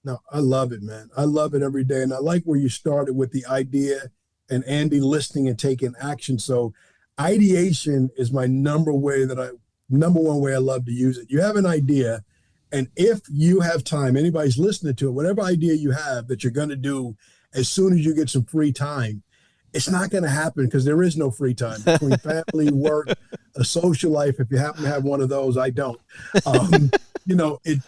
No, I love it, man. I love it every day. And I like where you started with the idea and Andy listening and taking action. So ideation is my number one way I love to use it. You have an idea, and if you have time, anybody's listening to it, whatever idea you have that you're going to do as soon as you get some free time, it's not going to happen because there is no free time between family, work, a social life. If you happen to have one of those, I don't.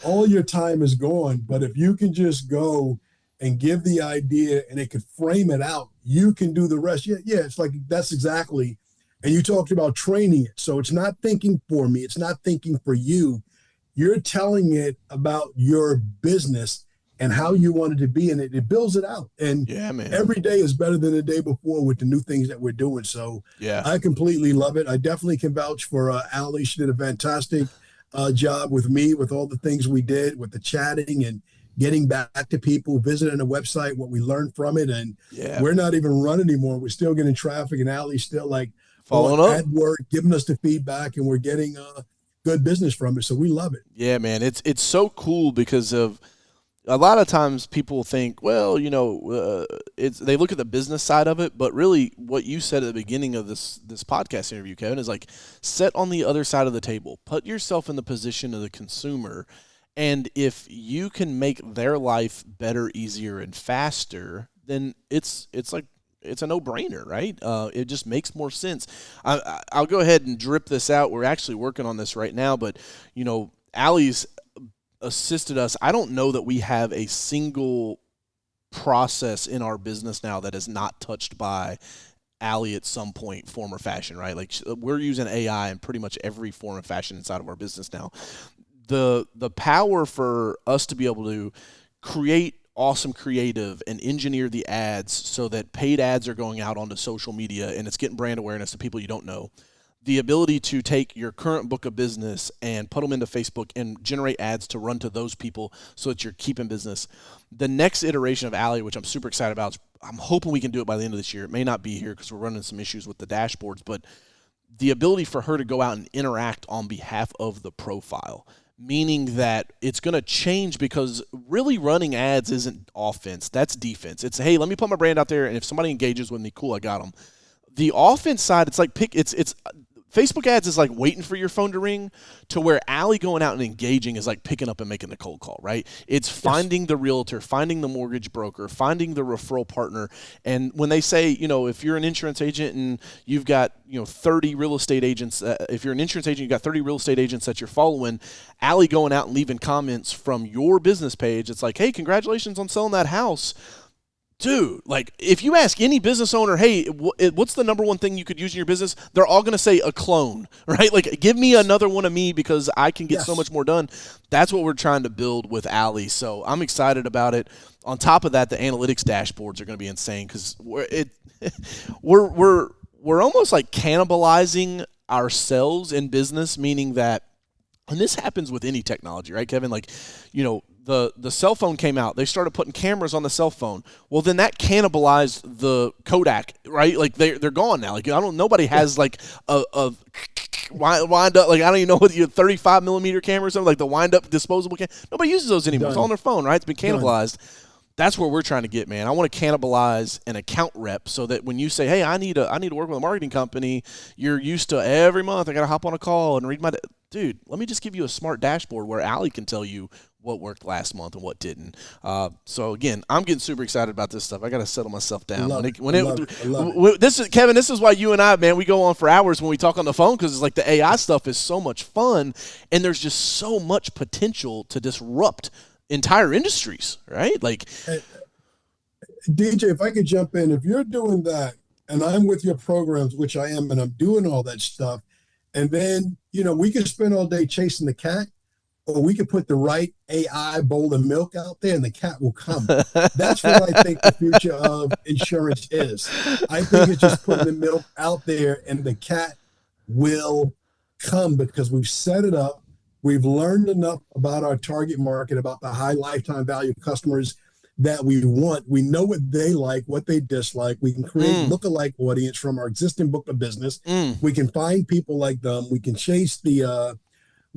All your time is gone. But if you can just go and give the idea and it could frame it out, you can do the rest. Yeah, it's like that's exactly. And you talked about training it. So it's not thinking for me. It's not thinking for you. You're telling it about your business and how you want it to be. And it builds it out. And every day is better than the day before with the new things that we're doing. So I completely love it. I definitely can vouch for Allie. She did a fantastic job with me, with all the things we did, with the chatting and getting back to people, visiting the website, what we learned from it. And we're not even running anymore. We're still getting traffic, and Allie's still like, following up, ad work, giving us the feedback, and we're getting good business from it. So we love it. Yeah, man, it's so cool because of a lot of times people think, well, they look at the business side of it, but really what you said at the beginning of this podcast interview, Kevin, is like, sit on the other side of the table, put yourself in the position of the consumer, and if you can make their life better, easier, and faster, then it's like, it's a no-brainer, right? It just makes more sense. I'll go ahead and drip this out. We're actually working on this right now, but, Allie's assisted us. I don't know that we have a single process in our business now that is not touched by Allie at some point, form or fashion, right? Like, we're using AI in pretty much every form and fashion inside of our business now. The power for us to be able to create awesome creative and engineer the ads so that paid ads are going out onto social media and it's getting brand awareness to people you don't know. The ability to take your current book of business and put them into Facebook and generate ads to run to those people so that you're keeping business. The next iteration of Allie, which I'm super excited about, I'm hoping we can do it by the end of this year. It may not be here because we're running some issues with the dashboards, but the ability for her to go out and interact on behalf of the profile, meaning that it's going to change, because really running ads isn't offense. That's defense. It's, hey, let me put my brand out there, and if somebody engages with me, cool, I got them. The offense side, it's like it's Facebook ads is like waiting for your phone to ring, to where Allie going out and engaging is like picking up and making the cold call, right? It's finding the realtor, finding the mortgage broker, finding the referral partner. And when they say, if you're an insurance agent and you've got, 30 real estate agents, if you're an insurance agent, you've got 30 real estate agents that you're following, Allie going out and leaving comments from your business page, it's like, hey, congratulations on selling that house. Dude, like if you ask any business owner, hey, what's the number one thing you could use in your business? They're all going to say a clone, right? Like give me another one of me because I can get so much more done. That's what we're trying to build with Allie. So I'm excited about it. On top of that, the analytics dashboards are going to be insane because we're almost like cannibalizing ourselves in business, meaning that, and this happens with any technology, right, Kevin? Like, the cell phone came out. They started putting cameras on the cell phone. Well, then that cannibalized the Kodak, right? Like they're gone now. Like nobody has like a wind up, like I don't even know what your 35 millimeter camera or something, like the wind up disposable camera. Nobody uses those anymore. It's on their phone, right? It's been cannibalized. That's where we're trying to get, man. I want to cannibalize an account rep so that when you say, hey, I need to work with a marketing company, you're used to every month I got to hop on a call and read my dude, let me just give you a smart dashboard where Allie can tell you what worked last month and what didn't. So again, I'm getting super excited about this stuff. I got to settle myself down. This is Kevin. This is why you and I, man, we go on for hours when we talk on the phone because it's like the AI stuff is so much fun, and there's just so much potential to disrupt entire industries, right? Like, DJ, if I could jump in, if you're doing that, and I'm with your programs, which I am, and I'm doing all that stuff, and then we can spend all day chasing the cat. Or we could put the right AI bowl of milk out there and the cat will come. That's what I think the future of insurance is. I think it's just putting the milk out there and the cat will come because we've set it up. We've learned enough about our target market, about the high lifetime value customers that we want. We know what they like, what they dislike. We can create lookalike audience from our existing book of business. We can find people like them. We can chase the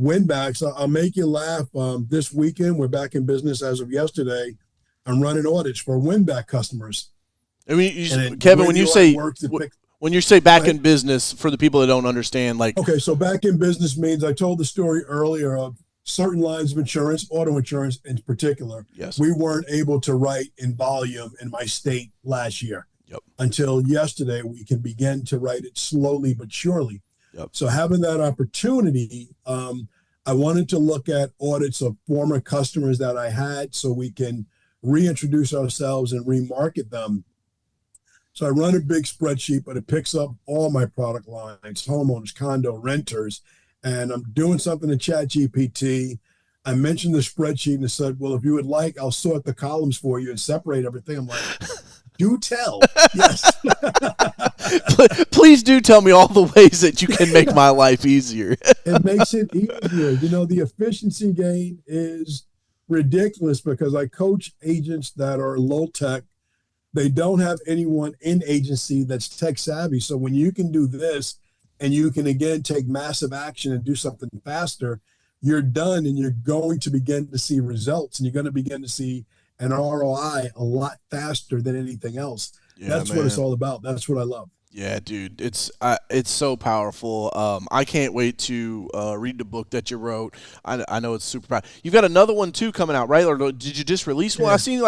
win backs. I'll make you laugh. This weekend, we're back in business as of yesterday. I'm running audits for win back customers. I mean, Kevin, when you say back in business, for the people that don't understand, like, okay, so back in business means I told the story earlier of certain lines of insurance, auto insurance in particular. Yes, we weren't able to write in volume in my state last year. Until yesterday, we can begin to write it slowly but surely. So having that opportunity, I wanted to look at audits of former customers that I had so we can reintroduce ourselves and remarket them. So I run a big spreadsheet, but it picks up all my product lines, homeowners, condo, renters, and I'm doing something in ChatGPT. I mentioned the spreadsheet and it said, well, if you would like, I'll sort the columns for you and separate everything. I'm like, do tell. Yes. Please do tell me all the ways that you can make my life easier. It makes it easier. The efficiency gain is ridiculous because I coach agents that are low tech. They don't have anyone in agency that's tech savvy. So when you can do this and you can, again, take massive action and do something faster, you're done and you're going to begin to see results and you're going to begin to see an ROI a lot faster than anything else. That's what it's all about. That's what I love. Yeah, dude, it's so powerful. I can't wait to read the book that you wrote. I know it's super powerful. You've got another one too coming out, right? Or did you just release one? I seen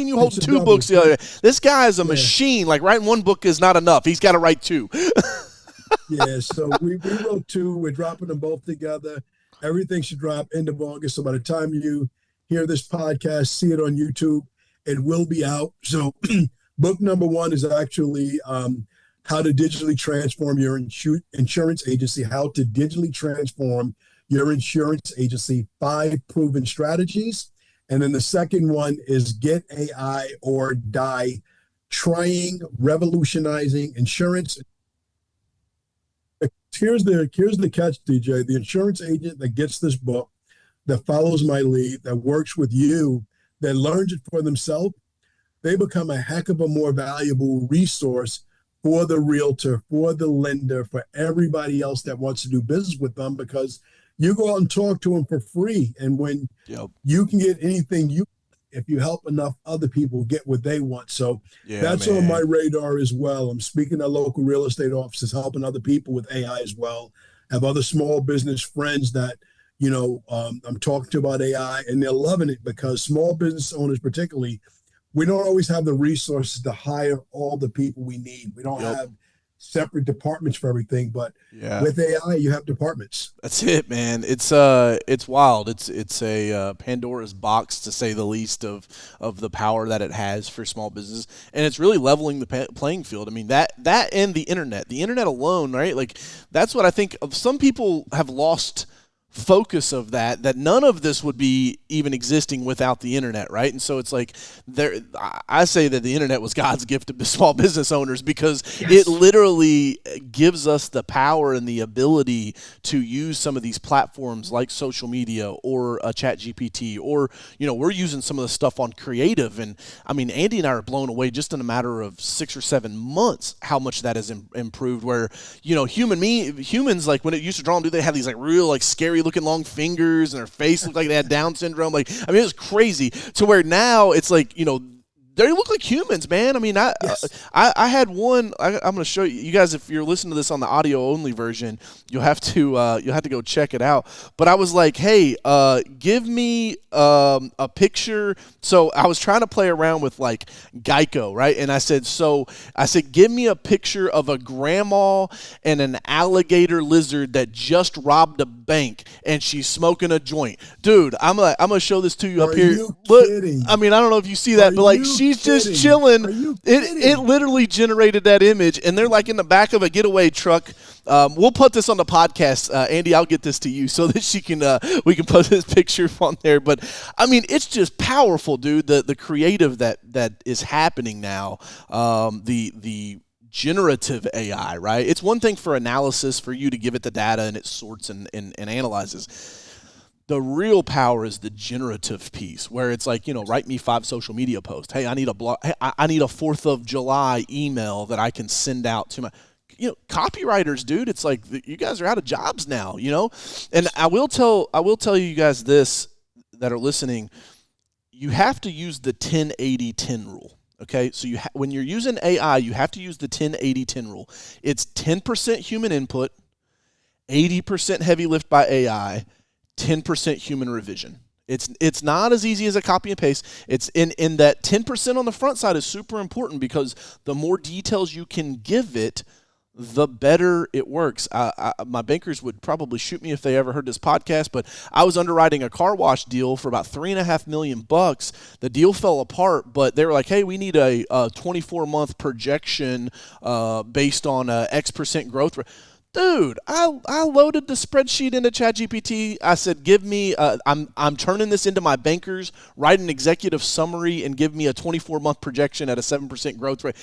you holding two books the other day. This guy is a machine. Like writing one book is not enough. He's got to write two. So we wrote two. We're dropping them both together. Everything should drop end of August. So by the time you hear this podcast, see it on YouTube, it will be out. So book number one is actually how to digitally transform your insurance agency, how to digitally transform your insurance agency, 5 proven strategies. And then the second one is Get AI or Die, trying, revolutionizing insurance. Here's the catch, DJ. The insurance agent that gets this book, that follows my lead, that works with you, that learns it for themselves, they become a heck of a more valuable resource for the realtor, for the lender, for everybody else that wants to do business with them, because you go out and talk to them for free. And when you can get anything if you help enough other people get what they want. So that's on my radar as well. I'm speaking at local real estate offices, helping other people with AI as well. I have other small business friends that, I'm talking to about AI, and they're loving it because small business owners particularly, we don't always have the resources to hire all the people we need. We don't have separate departments for everything. But Yeah. with AI, you have departments. That's it, man. It's wild. It's a Pandora's box, to say the least, of the power that it has for small business, and it's really leveling the playing field. I mean, that and the internet alone, right? Like, that's what I think of. Some people have lost focus of that none of this would be even existing without the internet, right? And so it's like, I say that the internet was God's gift to small business owners, because it literally gives us the power and the ability to use some of these platforms like social media or a chat GPT, or, we're using some of the stuff on creative. And I mean, Andy and I are blown away just in a matter of 6 or 7 months how much that has improved, where, humans, like when it used to draw them, they had these like real like scary looking long fingers, and their face looked like they had Down syndrome. Like, I mean, it was crazy, to where now it's like, they look like humans, man. I mean, I had one. I'm going to show you guys. If you're listening to this on the audio only version, you'll have to go check it out. But I was like, hey, give me a picture. So I was trying to play around with like Geico, right? And I said, give me a picture of a grandma and an alligator lizard that just robbed a bank, and she's smoking a joint. Dude, I'm gonna show this to you up here. Look, I mean, I don't know if you see that, but like, she's just chilling. It literally generated that image, and they're like in the back of a getaway truck. We'll put this on the podcast, Andy. I'll get this to you so that we can put this picture on there. But I mean, it's just powerful, dude. The creative that is happening now. The generative AI, right? It's one thing for analysis, for you to give it the data and it sorts and analyzes. The real power is the generative piece, where it's like, write me 5 social media posts. Hey, I need a blog. Hey, I need a 4th of July email that I can send out to my, copywriters, dude. It's like, you guys are out of jobs now, And I will tell you guys this that are listening. You have to use the 10-80-10 rule. Okay, so when you're using AI, you have to use the 10-80-10 rule. It's 10% human input, 80% heavy lift by AI, 10% human revision. It's not as easy as a copy and paste. It's in that 10% on the front side is super important, because the more details you can give it, the better it works. My bankers would probably shoot me if they ever heard this podcast, but I was underwriting a car wash deal for about $3.5 million. The deal fell apart, but they were like, hey, we need a 24-month projection based on X% growth rate. Dude, I loaded the spreadsheet into ChatGPT. I said, give me, I'm turning this into my bankers, write an executive summary, and give me a 24-month projection at a 7% growth rate.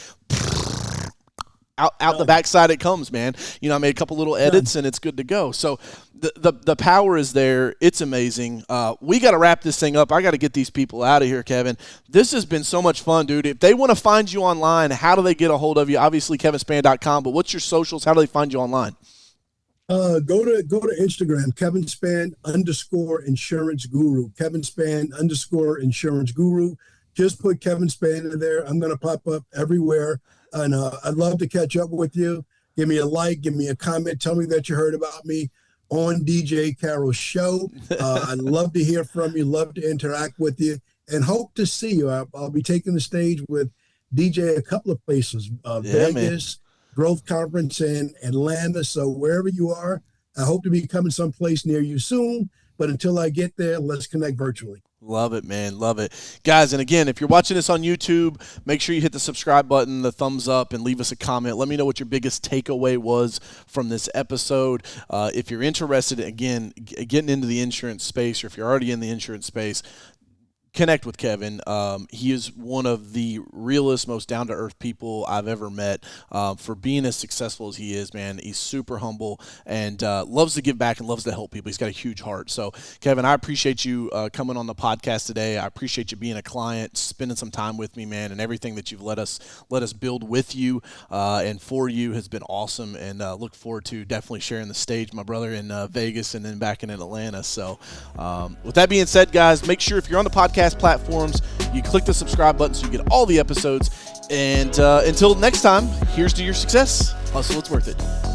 Out the backside it comes, man. I made a couple little edits, and it's good to go. So the power is there. It's amazing. We got to wrap this thing up. I got to get these people out of here, Kevin. This has been so much fun, dude. If they want to find you online, how do they get a hold of you? Obviously, kevinspann.com, but what's your socials? How do they find you online? Go to Instagram, Kevin Spann _insurance guru. Kevin Spann _insurance guru. Just put Kevin Spann in there. I'm going to pop up everywhere. And I'd love to catch up with you. Give me a like, give me a comment. Tell me that you heard about me on DJ Carroll's show. I'd love to hear from you, love to interact with you, and hope to see you. I'll be taking the stage with DJ a couple of places, Vegas, Growth Conference in Atlanta. So wherever you are, I hope to be coming someplace near you soon. But until I get there, let's connect virtually. Love it, man. Love it. Guys, and again, if you're watching this on YouTube, make sure you hit the subscribe button, the thumbs up, and leave us a comment. Let me know what your biggest takeaway was from this episode. If you're interested, again, getting into the insurance space, or if you're already in the insurance space, connect with Kevin. He is one of the realest, most down-to-earth people I've ever met. For being as successful as he is, man, he's super humble and loves to give back and loves to help people. He's got a huge heart. So, Kevin, I appreciate you coming on the podcast today. I appreciate you being a client, spending some time with me, man, and everything that you've let us build with you and for you has been awesome. And look forward to definitely sharing the stage, my brother, in Vegas and then back in Atlanta. So, with that being said, guys, make sure if you're on the podcast platforms, you click the subscribe button so you get all the episodes. And until next time, here's to your success. Hustle, it's worth it.